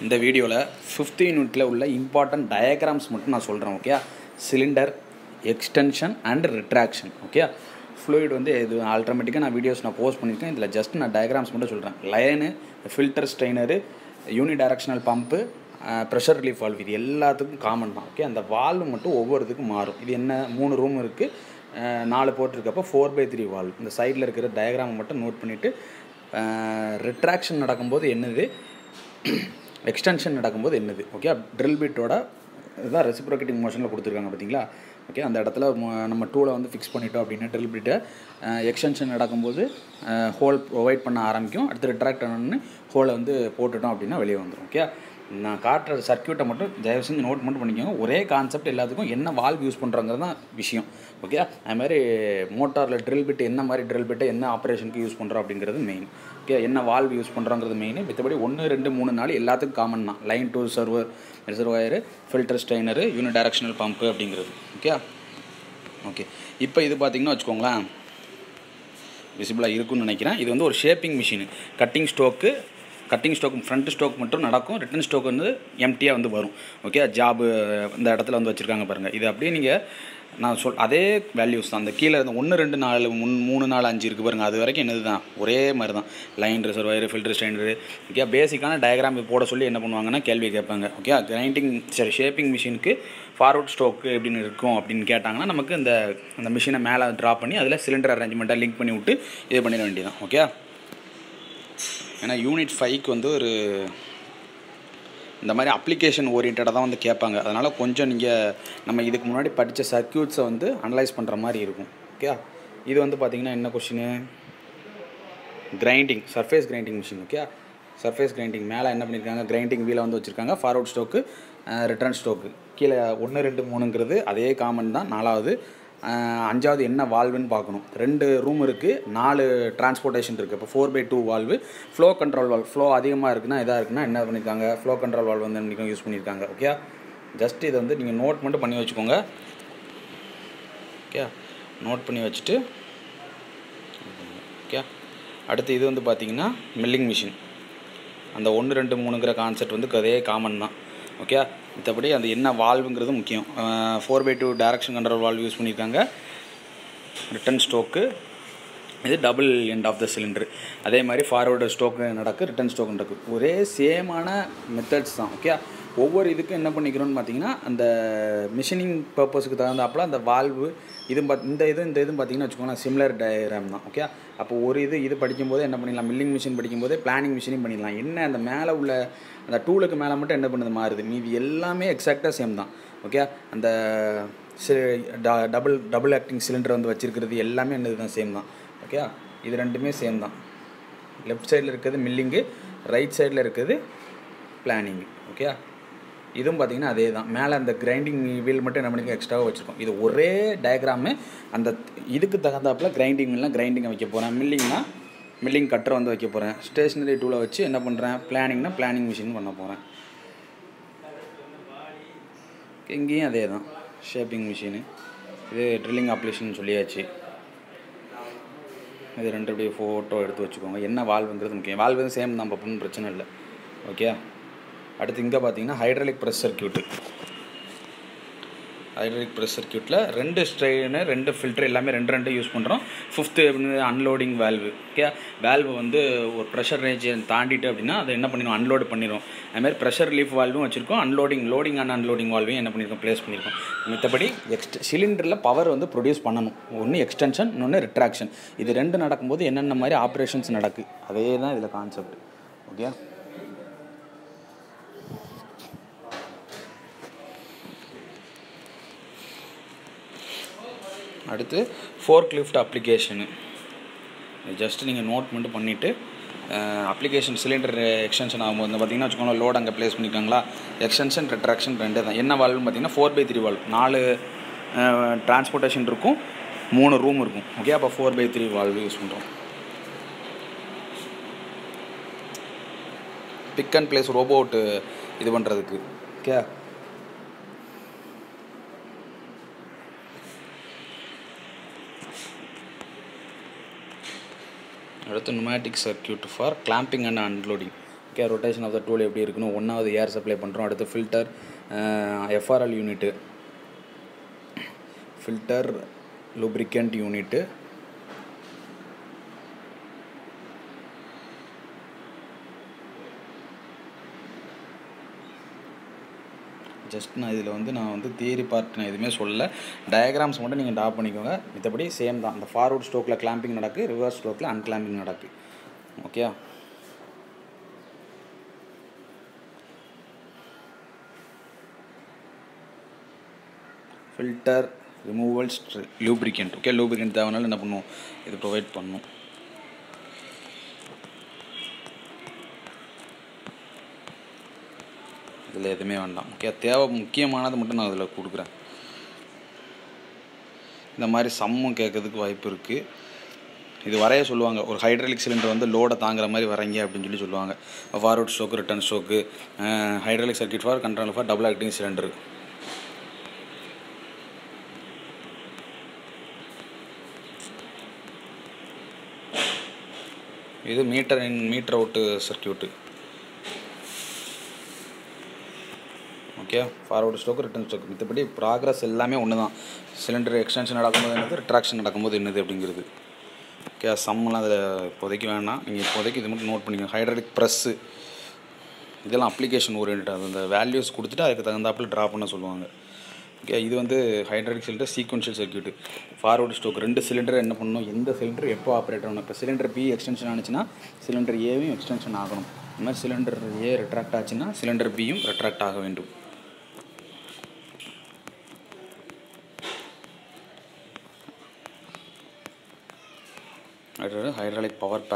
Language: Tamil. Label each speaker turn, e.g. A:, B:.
A: இந்த வீடியோவில் 5th யூனிட்டில் உள்ள இம்பார்ட்டன்ட் டயக்ராம்ஸ் மட்டும் நான் சொல்கிறேன். Okay, cylinder extension and retraction. Okay, fluid வந்து இது ஆல்டர்மேட்டிக்காக நான் வீடியோஸ் நான் போஸ்ட் பண்ணியிருக்கேன். இதில் ஜஸ்ட் நான் டயக்ராம்ஸ் மட்டும் சொல்கிறேன். Line, filter, strainer, unidirectional pump, pressure relief valve, இது எல்லாத்துக்கும் காமன் தான். ஓகே, அந்த வால்வு மட்டும் ஒவ்வொருத்துக்கும் மாறும். இது என்ன 3 ரூம் இருக்குது, 4 போர்ட் இருக்கப்போ 4/3 வால்வ். இந்த சைடில் இருக்கிற டயக்ராம் மட்டும் நோட் பண்ணிவிட்டு ரிட்ராக்ஷன் நடக்கும்போது என்னது, எக்ஸ்டென்ஷன் நடக்கும்போது என்னது. ஓகே, ட்ரில் பிட்டோட இதுதான் ரெசிப்ரோகேட்டிங் மோஷனில் கொடுத்துருக்காங்க பார்த்தீங்களா. ஓகே, அந்த இடத்துல நம்ம டூலை வந்து ஃபிக்ஸ் பண்ணிட்டோம் அப்படின்னா ட்ரில் பிட்டை எக்ஸ்டென்ஷன் நடக்கும்போது ஹோல் ப்ரொவைட் பண்ண ஆரம்பிக்கும். அடுத்து ரிட்ராக்ட் ஆனோன்னு ஹோலை வந்து போட்டுட்டோம் அப்படின்னா வெளியே வந்துடும். ஓகே, நான் காட்டுற சர்க்யூட்டை மட்டும் தயவு செஞ்சு நோட் மட்டும் பண்ணிக்கோங்க. ஒரே கான்செப்ட் எல்லாத்துக்கும், என்ன வால்வ் யூஸ் பண்ணுறோங்கிறது தான் விஷயம். ஓகே, அது மாதிரி மோட்டாரில் ட்ரில் பிட்டு என்ன மாதிரி ட்ரில் பிட்டை என்ன ஆப்ரேஷனுக்கு யூஸ் பண்ணுறோம் அப்படிங்கிறது மெயின். ஓகே, என்ன வால்வ் யூஸ் பண்ணுறோங்கிறது மெயின். மற்றபடி 1, 2, 3, 4 எல்லாத்துக்கும் காமன் தான். Line to reservoir, filter, strainer, unidirectional pump அப்படிங்கிறது. ஓகே, இப்போ இது பார்த்திங்கன்னா வச்சுக்கோங்களேன், விசிபிளாக இருக்குன்னு நினைக்கிறேன். இது வந்து ஒரு shaping machine. Cutting ஸ்டோக்கு front stroke மட்டும் நடக்கும். ரிட்டன் ஸ்டோக் வந்து எம்டியாக வந்து வரும். ஓகே, ஜாபு இந்த இடத்துல வந்து வச்சுருக்காங்க பாருங்கள். இது அப்படியே நீங்கள் நான் அதே வேல்யூஸ் தான். அந்த கீழே இருந்த 1, 2, 4, 3, 4, 5 இருக்குது பாருங்கள். அது வரைக்கும் என்னது தான், ஒரே மாதிரி தான். Line, reservoir, filter, strainer. Okay, பேசிக்கான டயக்ராம் போட சொல்லி என்ன பண்ணுவாங்கன்னா கேள்வி கேட்பாங்க. ஓகே, ஷேப்பிங் மிஷினுக்கு ஃபார்வர்ட் ஸ்டோக்கு எப்படின்னு இருக்கும் அப்படின்னு கேட்டாங்கன்னா நமக்கு அந்த மிஷினை மேலே ட்ரா பண்ணி அதில் சிலிண்டர் அரேஞ்ச்மெண்ட்டாக லிங்க் பண்ணி விட்டு இது பண்ணிட வேண்டியதான். ஓகே, ஏன்னா யூனிட் 5க்கு வந்து ஒரு இந்த மாதிரி அப்ளிகேஷன் ஓரியன்டாக தான் வந்து கேட்பாங்க. அதனால் கொஞ்சம் நீங்கள் நம்ம இதுக்கு முன்னாடி படித்த சர்க்யூட்ஸை வந்து அனலைஸ் பண்ணுற மாதிரி இருக்கும். ஓகே, இது வந்து பார்த்திங்கன்னா என்ன question, grinding, surface grinding machine. Okay, surface grinding மேலே என்ன பண்ணியிருக்காங்க, கிரைண்டிங் வீலை வந்து வச்சுருக்காங்க. Forward ஸ்டோக்கு, return ஸ்டோக்கு. கீழே 1, 2, 3ங்கிறது அதே காமன் தான். 4வது 5வது என்ன வால்வுன்னு பார்க்கணும். 2 ரூம் இருக்குது, 4 டிரான்ஸ்போர்ட்டேஷன் இருக்குது. இப்போ 4/2 valve. Flow control valve, flow அதிகமாக இருக்குன்னா இதாக இருக்குன்னா என்ன பண்ணியிருக்காங்க, ஃப்ளோ கண்ட்ரோல் வால்வ் வந்து இன்றைக்கும் யூஸ் பண்ணியிருக்காங்க. ஓகே, ஜஸ்ட் இதை வந்து நீங்கள் நோட் மட்டும் பண்ணி வச்சுக்கோங்க. ஓகே, நோட் பண்ணி வச்சுட்டு ஓகே, அடுத்து இது வந்து பார்த்திங்கன்னா மில்லிங் மிஷின். அந்த 1, 2, 3ங்கிற கான்செப்ட் வந்து அதே காமன் தான். ஓகே, மற்றபடி அந்த என்ன வால்வுங்கிறது முக்கியம். 4/2 டைரக்ஷன் கண்ட்ரோல் வால்வ் யூஸ் பண்ணியிருக்காங்க. ரிட்டன் ஸ்டோக்கு, இது double end of the cylinder. அதே மாதிரி ஃபார்வர்டு ஸ்டோக்கு நடக்கு, ரிட்டன் ஸ்டோக்கு நடக்கு. ஒரே சேமான மெத்தட்ஸ் தான். ஓகே, ஒவ்வொரு இதுக்கும் என்ன பண்ணிக்கிறோன்னு பார்த்தீங்கன்னா அந்த மிஷினிங் பர்பஸுக்கு தகுந்தாப்பில் அந்த வால்வு இந்த இதுவும் பார்த்திங்கன்னா வச்சுக்கோங்களேன் சிமிலர் டயக்ராம் தான். ஓகே, அப்போ ஒரு இது படிக்கும்போது என்ன பண்ணிடலாம், மில்லிங் மிஷின் படிக்கும்போதே பிளானிங் மிஷினையும் பண்ணிடலாம். என்ன அந்த மேலே உள்ள அந்த டூலுக்கு மேலே மட்டும் என்ன பண்ணுது மாறுது, மீதி எல்லாமே எக்ஸாக்டாக சேம் தான். ஓகே, அந்த டபுள் ஆக்டிங் சிலிண்டர் வந்து வச்சுருக்கிறது எல்லாமே என்னது தான், சேம் தான். ஓகே, இது ரெண்டுமே சேம் தான். லெஃப்ட் சைடில் இருக்கிறது மில்லிங்கு, ரைட் சைடில் இருக்கிறது பிளானிங்கு. ஓகே, இதுவும் பார்த்திங்கன்னா அதே தான். மேலே அந்த கிரைண்டிங் வீல் மட்டும் என்ன பண்ணிக்க எக்ஸ்ட்ராவாக வச்சுருக்கோம். இது ஒரே டயக்ராமு. அந்த இதுக்கு தகுந்தாப்பில் கிரைண்டிங் வீல்னால் கிரைண்டிங்கை வைக்க போகிறேன், மில்லிங்னா மில்லிங் கட்டரை வந்து வைக்க போகிறேன், ஸ்டேஷ்னரி டூலை வச்சு என்ன பண்ணுறேன், பிளானிங்னா பிளானிங் மிஷின் பண்ண போகிறேன். இங்கேயும் அதே தான், ஷேப்பிங் மிஷினு. இது ட்ரில்லிங் அப்ளிகேஷன் சொல்லியாச்சு. இது 2 ஃபோட்டோ எடுத்து வச்சுக்கோங்க. என்ன வால்வுங்கிறது முக்கியம். வால்வு சேம் தான், பார்ப்போம்னு பிரச்சனை இல்லை. ஓகே, அடுத்து இங்கே பார்த்தீங்கன்னா hydraulic press circuit. Hydraulic press சர்க்யூட்டில் 2 ஸ்ட்ரெயினர், 2 ஃபில்டர் எல்லாமே 2 யூஸ் பண்ணுறோம். 5th unloading valve. Okay, valve வந்து ஒரு ப்ரெஷர் ரேஞ்சை தாண்டிட்டு அப்படின்னா அதை என்ன பண்ணிடும், அன்லோடு பண்ணிடும். அதுமாதிரி ப்ரெஷர் ரிலீஃப் வால்வும் வச்சுருக்கோம். லோடிங் அண்ட் அன்லோடிங் வால்வையும் என்ன பண்ணியிருக்கோம், ப்ளேஸ் பண்ணியிருக்கோம். மற்றபடி சிலிண்டரில் பவர் வந்து ப்ரொடியூஸ் பண்ணணும். ஒன்று எக்ஸ்டென்ஷன், இன்னொன்று ரிட்ராக்ஷன். இது 2 நடக்கும்போது என்னென்ன மாதிரி ஆப்ரேஷன்ஸ் நடக்குது, அதே தான் இதில் கான்செப்ட். ஓகே, அடுத்து ஃபோர்க் லிஃப்ட் அப்ளிகேஷனு. ஜஸ்ட் நீங்கள் நோட் மட்டும் பண்ணிவிட்டு அப்ளிகேஷன் சிலிண்டர் எக்ஸ்டென்ஷன் ஆகும்போது பார்த்திங்கன்னா வச்சுக்கோங்களேன், லோட் அங்கே ப்ளேஸ் பண்ணியிருக்காங்களா, எக்ஸ்டென்ஷன் ரிட்ராக்ஷன் 2 தான். என்ன வால்வுன்னு பார்த்திங்கன்னா 4/3 வால்வ். 4 டிரான்ஸ்போர்ட்டேஷன் இருக்கும், 3 ரூம் இருக்கும். ஓகே, அப்போ 4/3 வால்வு யூஸ் பண்ணுறோம். பிக் அண்ட் பிளேஸ் ரோபோட் இது பண்ணுறதுக்கு. ஓகே, அடுத்து pneumatic circuit for clamping and unloading. Okay. Rotation of the tool எப்படி இருக்கணும், ஒன்றாவது ஏர் சப்ளை பண்ணுறோம். அடுத்து filter FRL unit, filter lubricant unit, just நான் இதில் வந்து தியரி பார்ட் நான் எதுவுமே சொல்லலை, டயக்ராம்ஸ் மட்டும் நீங்கள் ட்ரா பண்ணிக்கோங்க. மற்றபடி சேம் தான். அந்த ஃபார்வர்ட் ஸ்ட்ரோக்கில் கிளாம்பிங் நடக்கு, ரிவர்ஸ் ஸ்ட்ரோக்கில் அன்கிளாம்பிங் நடக்கு. Okay. Filter removal lubricant. Okay. Lubricant தேவைனாலும் என்ன பண்ணுவோம், இது ப்ரொவைட் பண்ணணும். இதில் எதுவுமே வேண்டாம். ஓகே. தேவை முக்கியமானது மட்டும் நான் அதில் கொடுக்குறேன். இந்த மாதிரி சம்மும் கேட்கறதுக்கு வாய்ப்பு இருக்குது. இது வரைய சொல்லுவாங்க, ஒரு ஹைட்ராலிக் சிலிண்டர் வந்து லோடை தாங்குற மாதிரி வரைங்க அப்படின்னு சொல்லுவாங்க. Forward stroke, return stroke, hydraulic circuit for control for double acting cylinder. இது meter out circuit. Okay. Forward stroke, return stroke, மற்றபடி ப்ராக்ரஸ் எல்லாமே ஒன்று தான். சிலிண்டர் எக்ஸ்டென்ஷன் நடக்கும்போது என்னது, ரிட்ராக்ஷன் நடக்கும்போது என்னது அப்படிங்கிறது. ஓகே. சம்மெல்லாம் அதில் இப்போதைக்கு வேணாம், நீங்கள் இப்போதைக்கு இது மட்டும் நோட் பண்ணிக்கோங்க. ஹைட்ராலிக் ப்ரெஸ்ஸு இதெல்லாம் அப்ளிகேஷன் ஓரியன்ட். அது அந்த வேல்யூஸ் கொடுத்துட்டு அதுக்கு தகுந்தாப்பில் ட்ரா பண்ண சொல்லுவாங்க. ஓகே. இது வந்து hydraulic cylinder sequential circuit. Forward stroke, 2 cylinder என்ன பண்ணணும், எந்த சிலிண்டர் எப்போ ஆப்ரேட் ஆகணும். இப்போ சிலிண்டர் பி எக்ஸ்டென்ஷன் ஆனிச்சுன்னா சிலிண்டர் ஏவையும் எக்ஸ்டென்ஷன் ஆகணும். இந்த மாதிரி சிலிண்டர் ஏ ரிட்ராக்ட் ஆச்சுன்னா சிலிண்டர் பியும் ரிட்ராக்ட் ஆக வேண்டும். Hydraulic power